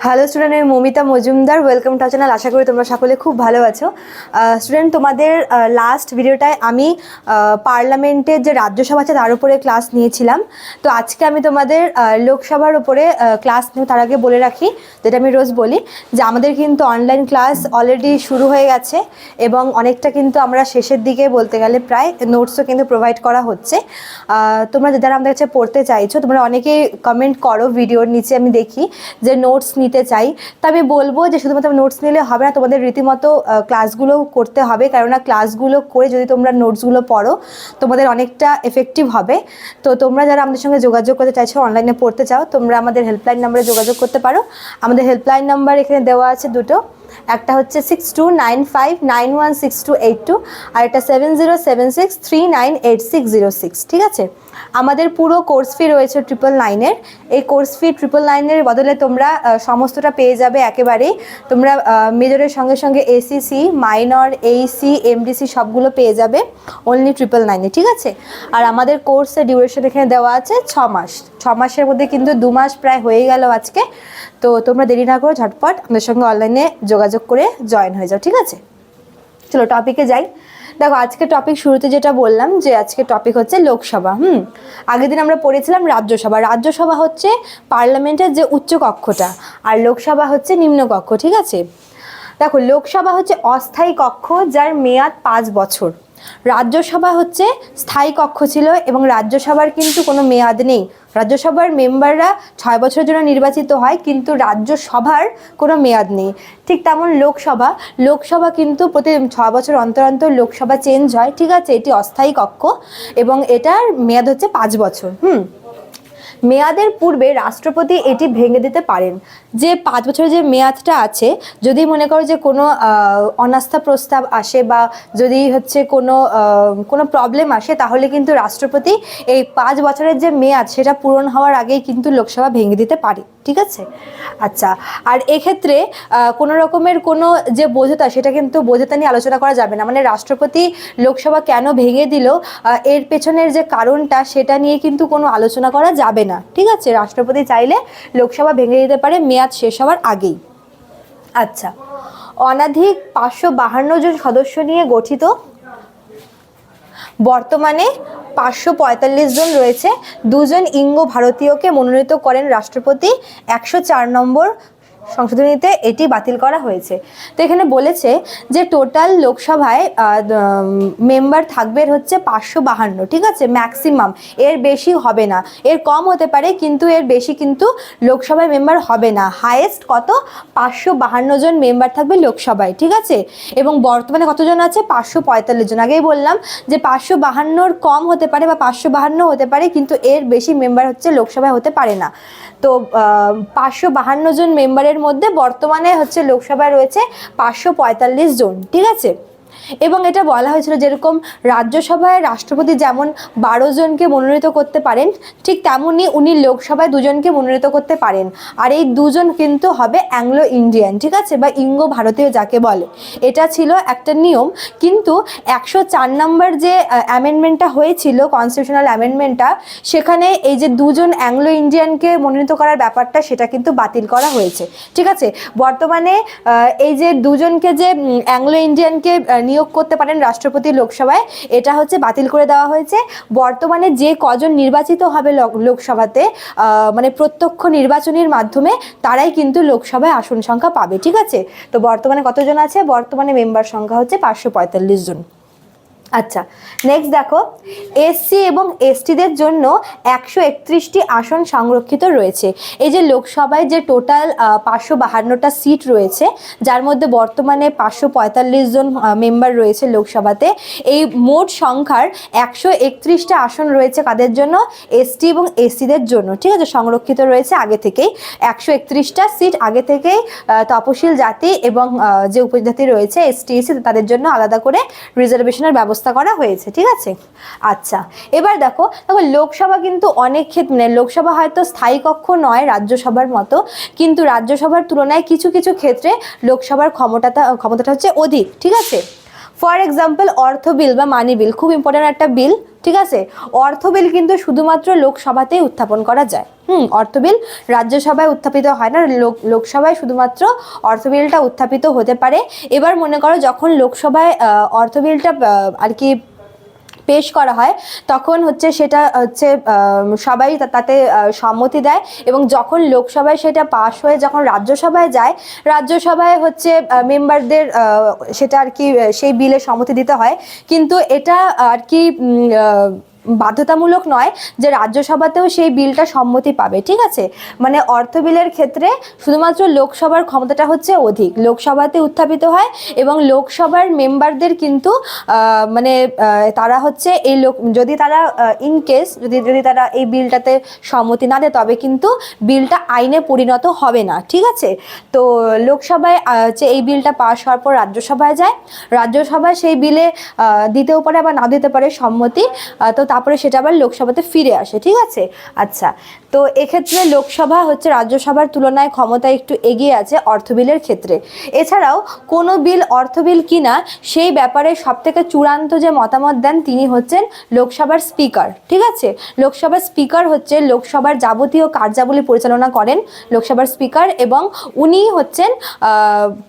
Hello student, আমি Momita Majumdar. Welcome to channel. আশা করি তোমরা সকলে খুব ভালো আছো। স্টুডেন্ট, তোমাদের লাস্ট ভিডিওটায় আমি পার্লামেন্টের যে রাজ্যসভা আছে তার উপরে ক্লাস নিয়েছিলাম। তো আজকে আমি তোমাদের লোকসভার উপরে ক্লাস নেব। তার আগে বলে রাখি, যেটা আমি রোজ বলি, যে আমাদের কিন্তু অনলাইন ক্লাস অলরেডি শুরু হয়ে গেছে এবং অনেকটা কিন্তু আমরা শেষের দিকে বলতে গেলে প্রায় নোটসও কিন্তু প্রোভাইড করা হচ্ছে। তোমরা যারা আমাদের কাছে পড়তে চাইছো, তোমরা অনেকেই কমেন্ট করো ভিডিওর নিচে, আমি দেখি যে নোটস নিতে চাই। তা আমি বলবো যে শুধুমাত্র নোটস নিলে হবে না, তোমাদের রীতিমতো ক্লাসগুলো করতে হবে, কেননা ক্লাসগুলো করে যদি তোমরা নোটসগুলো পড়ো তোমাদের অনেকটা এফেক্টিভ হবে। তো তোমরা যারা আমাদের সঙ্গে যোগাযোগ করতে চাইছো, অনলাইনে পড়তে চাও, তোমরা আমাদের হেল্পলাইন নাম্বারে যোগাযোগ করতে পারো। আমাদের হেল্পলাইন নাম্বার এখানে দেওয়া আছে দুটো, একটা হচ্ছে 6295916282 আর একটা 7076398606। ঠিক আছে, আমাদের পুরো কোর্স ফি রয়েছে 999-এর। এই কোর্স ফি 999-এর বদলে তোমরা সমস্তটা পেয়ে যাবে একেবারেই। তোমরা মেজরের সঙ্গে সঙ্গে এসিসি, মাইনর, এইসি, এমডিসি সবগুলো পেয়ে যাবে অনলি 999-এ। ঠিক আছে, আর আমাদের কোর্সের ডিউরেশন এখানে দেওয়া আছে 6 মাস। 6 মাসের মধ্যে কিন্তু 2 মাস প্রায় হয়ে গেল আজকে। তো তোমরা দেরি না করে ঝটপট আমাদের সঙ্গে অনলাইনে যোগাযোগ করে জয়েন হয়ে যাও। ঠিক আছে, চলো টপিকে যাই। দেখো, আজকে টপিক শুরুতে যেটা বললাম যে আজকে টপিক হচ্ছে লোকসভা। আগের দিন আমরা পড়েছিলাম রাজ্যসভা। রাজ্যসভা হচ্ছে পার্লামেন্টের যে উচ্চ কক্ষটা, আর লোকসভা হচ্ছে নিম্ন কক্ষ। ঠিক আছে, দেখো, লোকসভা হচ্ছে অস্থায়ী কক্ষ যার মেয়াদ 5 বছর। রাজ্যসভা হচ্ছে স্থায়ী কক্ষ ছিল এবং রাজ্যসভার কিন্তু কোনো মেয়াদ নেই। রাজ্যসভার মেম্বাররা 6 বছরের জন্য নির্বাচিত হয়, কিন্তু রাজ্যসভার কোনো মেয়াদ নেই। ঠিক তেমন লোকসভা কিন্তু প্রতি 6 বছর অন্তর অন্তর লোকসভা চেঞ্জ হয়। ঠিক আছে, এটি অস্থায়ী কক্ষ এবং এটার মেয়াদ হচ্ছে 5 বছর। মেয়াদের পূর্বে রাষ্ট্রপতি এটি ভেঙে দিতে পারেন। যে 5 বছরের যে মেয়াদটা আছে, যদি মনে করো যে কোনো অনাস্থা প্রস্তাব আসে বা যদি হচ্ছে কোনো প্রবলেম আসে, তাহলে কিন্তু রাষ্ট্রপতি এই 5 বছরের যে মেয়াদ সেটা পূরণ হওয়ার আগেই কিন্তু লোকসভা ভেঙে দিতে পারে। ঠিক আছে, আচ্ছা, আর এক্ষেত্রে কোনো রকমের কোনো যে বোঝাতা, সেটা কিন্তু বোঝাতা নিয়ে আলোচনা করা যাবে না। মানে রাষ্ট্রপতি লোকসভা কেন ভেঙে দিল, এর পেছনের যে কারণটা সেটা নিয়ে কিন্তু কোনো আলোচনা করা যাবে না। ঠিক আছে, রাষ্ট্রপতি চাইলে লোকসভা ভেঙে দিতে পারে মেয়াদ শেষ হওয়ার আগেই। আচ্ছা, অনধিক 552 জন সদস্য নিয়ে গঠিত, বর্তমানে 545 জন রয়েছে। 2 জন ইঙ্গো ভারতীয়কে মনোনীত করেন রাষ্ট্রপতি। 104 নম্বর সংশোধনীতে এটি বাতিল করা হয়েছে। তো এখানে বলেছে যে টোটাল লোকসভায় মেম্বার থাকবে হচ্ছে 552। ঠিক আছে, ম্যাক্সিমাম, এর বেশি হবে না। এর কম হতে পারে, কিন্তু এর বেশি কিন্তু লোকসভায় মেম্বার হবে না। হাইয়েস্ট কত? 552 জন মেম্বার থাকবে লোকসভায়। ঠিক আছে, এবং বর্তমানে কতজন আছে? 545 জন। আগেই বললাম যে 552-র কম হতে পারে বা 552 হতে পারে, কিন্তু এর বেশি মেম্বার হচ্ছে লোকসভায় হতে পারে না। তো 552 জন মেম্বারের মধ্যে বর্তমানে হচ্ছে লোকসভায় রয়েছে 545 জন। ঠিক আছে, এবং এটা বলা হয়েছিল যেরকম রাজ্যসভায় রাষ্ট্রপতি যেমন 12 জনকে মনোনীত করতে পারেন, ঠিক তেমনই উনি লোকসভায় 2 জনকে মনোনীত করতে পারেন। আর এই 2 জন কিন্তু হবে অ্যাংলো ইন্ডিয়ান। ঠিক আছে, বা ইঙ্গো ভারতীয় যাকে বলে। এটা ছিল একটা নিয়ম, কিন্তু 104 নম্বর যে অ্যামেন্ডমেন্টটা হয়েছিল, কনস্টিটিউশনাল অ্যামেন্ডমেন্টটা, সেখানে এই যে 2 জন অ্যাংলো ইন্ডিয়ানকে মনোনীত করার ব্যাপারটা সেটা কিন্তু বাতিল করা হয়েছে। ঠিক আছে, বর্তমানে এই যে 2 জনকে যে অ্যাংলো ইন্ডিয়ানকে নিয়োগ করতে পারেন রাষ্ট্রপতি লোকসভায়, এটা হচ্ছে বাতিল করে দেওয়া হয়েছে। বর্তমানে যে কজন নির্বাচিত হবে লোকসভাতে, মানে প্রত্যক্ষ নির্বাচনের মাধ্যমে, তারাই কিন্তু লোকসভায় আসন সংখ্যা পাবে। ঠিক আছে, তো বর্তমানে কতজন আছে? বর্তমানে মেম্বার সংখ্যা হচ্ছে 545 জন। আচ্ছা, নেক্সট দেখো, এসসি এবং এসটিদের জন্য 131টি আসন সংরক্ষিত রয়েছে। এই যে লোকসভায় যে টোটাল 552টা সিট রয়েছে, যার মধ্যে বর্তমানে 545 জন মেম্বার রয়েছে লোকসভাতে, এই মোট সংখ্যার 131টা আসন রয়েছে কাদের জন্য? এসটি এবং এসসিদের জন্য। ঠিক আছে, সংরক্ষিত রয়েছে আগে থেকেই 131টা সিট আগে থেকেই তপশিল জাতি এবং যে উপজাতি রয়েছে এসটি এসসি, তাদের জন্য আলাদা করে রিজার্ভেশনের ব্যবস্থা করা হয়েছে। ঠিক আছে, আচ্ছা, এবার দেখো, লোকসভা কিন্তু অনেক ক্ষেত্রে, লোকসভা হয়তো স্থায়ী কক্ষ নয় রাজ্যসভার মতো, কিন্তু রাজ্যসভার তুলনায় কিছু কিছু ক্ষেত্রে লোকসভার ক্ষমতাটা হচ্ছে অধিক। ঠিক আছে, ফর এক্সাম্পল অর্থ বিল বা মানি বিল, খুব ইম্পর্টেন্ট একটা বিল। ঠিক আছে, অর্থ বিল কিন্তু শুধুমাত্র লোকসভাতেই উত্থাপন করা যায়। অর্থ বিল রাজ্যসভায় উত্থাপিত হয় না, লোকসভায় শুধুমাত্র অর্থ বিলটা উত্থাপিত হতে পারে। এবার মনে করো যখন লোকসভায় অর্থ বিলটা আর কি পেশ করা হয়, তখন হচ্ছে সেটা হচ্ছে সবাই তাতে সম্মতি দেয়, এবং যখন লোকসভায় সেটা পাশ হয়ে যখন রাজ্যসভায় যায়, রাজ্যসভায় হচ্ছে মেম্বারদের সেটা আর কি সেই বিলে সম্মতি দিতে হয়। কিন্তু এটা আর কি বাধ্যতামূলক নয় যে রাজ্যসভাতেও সেই বিলটা সম্মতি পাবে, ঠিক আছে। মানে অর্থ বিলের ক্ষেত্রে শুধুমাত্র লোকসভার ক্ষমতাটা হচ্ছে অধিক, লোকসভাতে উত্থাপিত হয় এবং লোকসভার মেম্বারদের কিন্তু মানে তারা হচ্ছে এই যদি তারা ইন কেস যদি তারা এই বিলটাতে সম্মতি না দেয়, তবে কিন্তু বিলটা আইনে পরিণত হবে না, ঠিক আছে। তো লোকসভায় যে এই বিলটা পাশ হওয়ার পর রাজ্যসভায় যায়, রাজ্যসভায় সেই বিলে দিতেও পারে আবার না দিতে পারে সম্মতি, তো তারপরে সেটা আবার লোকসভাতে ফিরে আসে, ঠিক আছে। আচ্ছা, তো এক্ষেত্রে লোকসভা হচ্ছে রাজ্যসভার তুলনায় ক্ষমতা একটু এগিয়ে আছে অর্থ বিলের ক্ষেত্রে। এছাড়াও কোনো বিল অর্থ বিল কিনা সেই ব্যাপারে সবথেকে চূড়ান্ত যে মতামত দেন তিনি হচ্ছেন লোকসভার স্পিকার, ঠিক আছে। লোকসভার স্পিকার হচ্ছে লোকসভার যাবতীয় কার্যাবলী পরিচালনা করেন লোকসভার স্পিকার, এবং উনি হচ্ছেন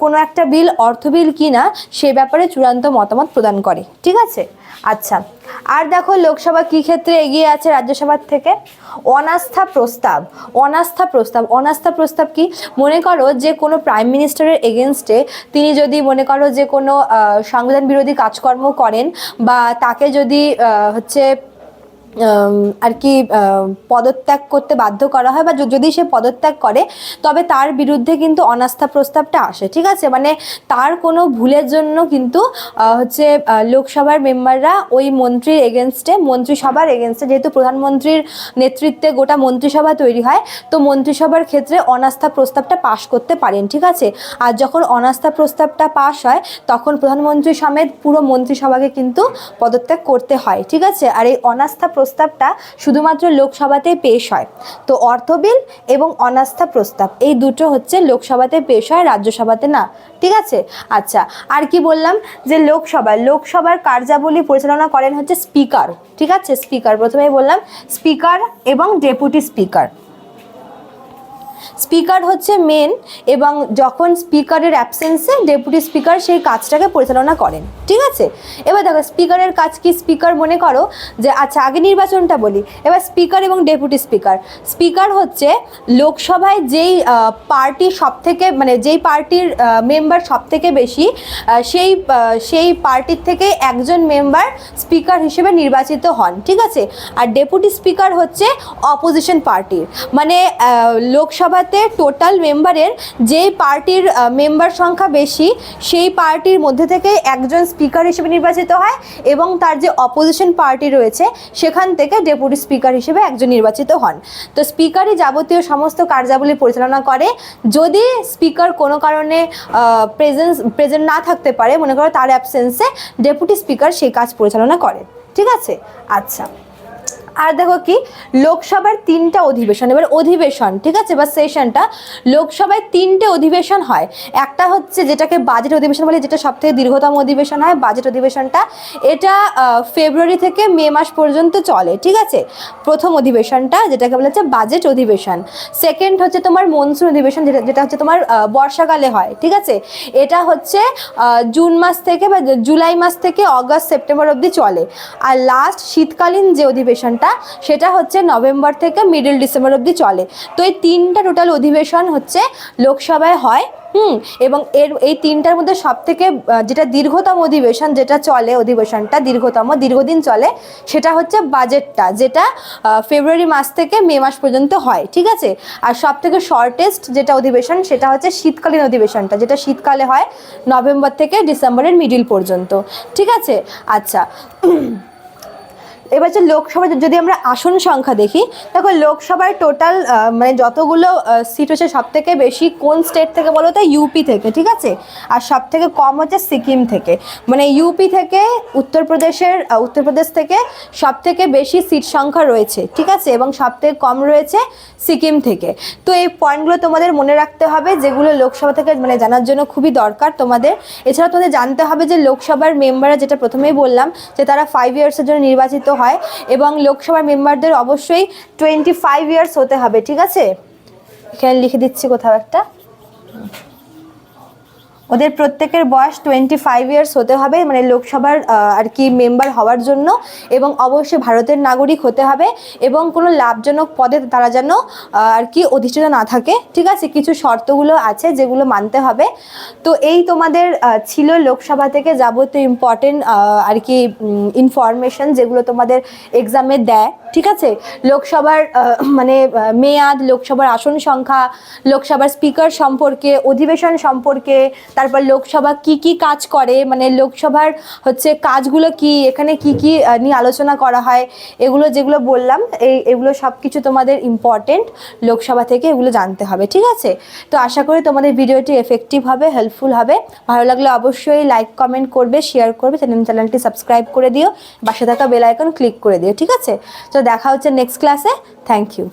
কোনো একটা বিল অর্থ বিল কিনা সে ব্যাপারে চূড়ান্ত মতামত প্রদান করে, ঠিক আছে। আচ্ছা, আর দেখো লোকসভা কি ক্ষেত্রে এগিয়ে আছে রাজ্যসভার থেকে? অনাস্থা প্রস্তাব। অনাস্থা প্রস্তাব কি? মনে করো যে কোনো প্রাইম মিনিস্টারের এগেনস্টে তিনি যদি মনে করো যে কোনো সংবিধান বিরোধী কাজকর্ম করেন, বা তাকে যদি হচ্ছে আর কি পদত্যাগ করতে বাধ্য করা হয়, বা যদি সে পদত্যাগ করে তবে তার বিরুদ্ধে কিন্তু অনাস্থা প্রস্তাবটা আসে, ঠিক আছে। মানে তার কোনো ভুলের জন্য কিন্তু হচ্ছে লোকসভার মেম্বাররা ওই মন্ত্রীর এগেনস্টে, মন্ত্রিসভার এগেনস্টে, যেহেতু প্রধানমন্ত্রীর নেতৃত্বে গোটা মন্ত্রিসভা তৈরি হয়, তো মন্ত্রিসভার ক্ষেত্রে অনাস্থা প্রস্তাবটা পাশ করতে পারেন, ঠিক আছে। আর যখন অনাস্থা প্রস্তাবটা পাশ হয় তখন প্রধানমন্ত্রী সমেত পুরো মন্ত্রিসভাকে কিন্তু পদত্যাগ করতে হয়, ঠিক আছে। আর এই অনাস্থা প্রস্তাবটা শুধুমাত্র লোকসভাতেই পেশ হয়। তো অর্থ বিল এবং অনাস্থা প্রস্তাব এই দুটো হচ্ছে লোকসভাতে পেশ হয়, রাজ্যসভাতে না, ঠিক আছে। আচ্ছা, আর কি বললাম যে লোকসভার কার্যাবলী পরিচালনা করেন হচ্ছে স্পিকার, ঠিক আছে। স্পিকার প্রথমেই বললাম, স্পিকার এবং ডেপুটি স্পিকার। স্পিকার হচ্ছে মেন, এবং যখন স্পিকারের অ্যাবসেন্সে ডেপুটি স্পিকার সেই কাজটাকে পরিচালনা করেন, ঠিক আছে। এবার দেখো স্পিকারের কাজ কি। স্পিকার মনে করো যে, আচ্ছা আগে নির্বাচনটা বলি, এবার স্পিকার এবং ডেপুটি স্পিকার। স্পিকার হচ্ছে লোকসভায় যেই পার্টি সব থেকে, মানে যেই পার্টির মেম্বার সব থেকে বেশি, সেই পার্টির থেকে একজন মেম্বার স্পিকার হিসেবে নির্বাচিত হন, ঠিক আছে। আর ডেপুটি স্পিকার হচ্ছে অপোজিশন পার্টির, মানে লোকসভাতে টোটাল মেম্বারের যেই পার্টির মেম্বার সংখ্যা বেশি সেই পার্টির মধ্যে থেকে একজন স্পিকার হিসেবে নির্বাচিত হয়, এবং তার যে অপোজিশন পার্টি রয়েছে সেখান থেকে ডেপুটি স্পিকার হিসেবে একজন নির্বাচিত হন। তো স্পিকারই যাবতীয় সমস্ত কার্যাবলী পরিচালনা করে। যদি স্পিকার কোনো কারণে প্রেজেন্ট না থাকতে পারে, মনে করো তার অ্যাবসেন্সে ডেপুটি স্পিকার সেই কাজ পরিচালনা করে, ঠিক আছে। আচ্ছা, আর দেখো কি, লোকসভার 3টা অধিবেশন। এবার অধিবেশন, ঠিক আছে, বা সেশনটা, লোকসভায় 3টে অধিবেশন হয়। একটা হচ্ছে যেটাকে বাজেট অধিবেশন বলে, যেটা সবথেকে দীর্ঘতম অধিবেশন হয়, বাজেট অধিবেশনটা। এটা ফেব্রুয়ারি থেকে মে মাস পর্যন্ত চলে, ঠিক আছে। প্রথম অধিবেশনটা যেটাকে বলা হচ্ছে বাজেট অধিবেশন। সেকেন্ড হচ্ছে তোমার মনসুন অধিবেশন, যেটা হচ্ছে তোমার বর্ষাকালে হয়, ঠিক আছে। এটা হচ্ছে জুন মাস থেকে বা জুলাই মাস থেকে অগাস্ট সেপ্টেম্বর অবধি চলে। আর লাস্ট শীতকালীন যে অধিবেশনটা সেটা হচ্ছে নভেম্বর থেকে মিডল ডিসেম্বর অবধি চলে। তো এই 3টা টোটাল অধিবেশন হচ্ছে লোকসভায় হয়। এবং এই 3টার মধ্যে সব থেকে যেটা দীর্ঘতম অধিবেশন, যেটা চলে অধিবেশনটা দীর্ঘদিন চলে, সেটা হচ্ছে বাজেটটা, যেটা ফেব্রুয়ারি মাস থেকে মে মাস পর্যন্ত হয়, ঠিক আছে। আর সব থেকে শর্টেস্ট যেটা অধিবেশন সেটা হচ্ছে শীতকালীন অধিবেশনটা, যেটা শীতকালে হয় নভেম্বর থেকে ডিসেম্বরের মিডিল পর্যন্ত, ঠিক আছে। আচ্ছা, এবার যে লোকসভায় যদি আমরা আসন সংখ্যা দেখি, দেখো লোকসভায় টোটাল মানে যতগুলো সিট হচ্ছে সব থেকে বেশি কোন স্টেট থেকে বলো তো? ইউপি থেকে, ঠিক আছে। আর সব থেকে কম হচ্ছে সিকিম থেকে। মানে ইউপি থেকে উত্তরপ্রদেশ থেকে সব থেকে বেশি সিট সংখ্যা রয়েছে, ঠিক আছে, এবং সব থেকে কম রয়েছে সিকিম থেকে। তো এই পয়েন্টগুলো তোমাদের মনে রাখতে হবে, যেগুলো লোকসভা থেকে মানে জানার জন্য খুবই দরকার তোমাদের। এছাড়া তোমাদের জানতে হবে যে লোকসভার মেম্বাররা, যেটা প্রথমেই বললাম যে তারা 5 ইয়ার্সের জন্য নির্বাচিত হয়। এবং লোকসভার মেম্বারদের অবশ্যই 25 ইয়ার্স হতে হবে, ঠিক আছে? এখানে লিখে দিচ্ছি কোথাও একটা, ওদের প্রত্যেকের বয়স 25 ইয়ার্স হতে হবে, মানে লোকসভার আর কি মেম্বার হওয়ার জন্য। এবং অবশ্যই ভারতের নাগরিক হতে হবে এবং কোনো লাভজনক পদে তারা যেন আর কি অধিষ্ঠিত না থাকে, ঠিক আছে? কিছু শর্তগুলো আছে যেগুলো মানতে হবে। তো এই তোমাদের ছিল লোকসভা থেকে যাবতীয় ইম্পর্টেন্ট আর কি ইনফরমেশন যেগুলো তোমাদের এক্সামে দেয়, ঠিক আছে? লোকসভার মানে মেয়াদ, লোকসভার আসন সংখ্যা, লোকসভার স্পিকার সম্পর্কে, অধিবেশন সম্পর্কে, তারপর লোকসভা কি কি কাজ করে, মানে লোকসভার হচ্ছে কাজগুলো কি, এখানে কি কি নিয়ে আলোচনা করা হয়, এগুলো যেগুলো বললাম এগুলো সব কিছু তোমাদের ইম্পর্টেন্ট লোকসভা থেকে, এগুলো জানতে হবে, ঠিক আছে? তো আশা করি তোমাদের ভিডিওটি এফেক্টিভ হবে, হেল্পফুল হবে। ভালো লাগলে অবশ্যই লাইক কমেন্ট করবে, শেয়ার করবে, চ্যানেলটি সাবস্ক্রাইব করে দিও, পাশে থাকা বেল আইকন ক্লিক করে দিও, ঠিক আছে? তো দেখা হচ্ছে নেক্সট ক্লাসে। Thank you.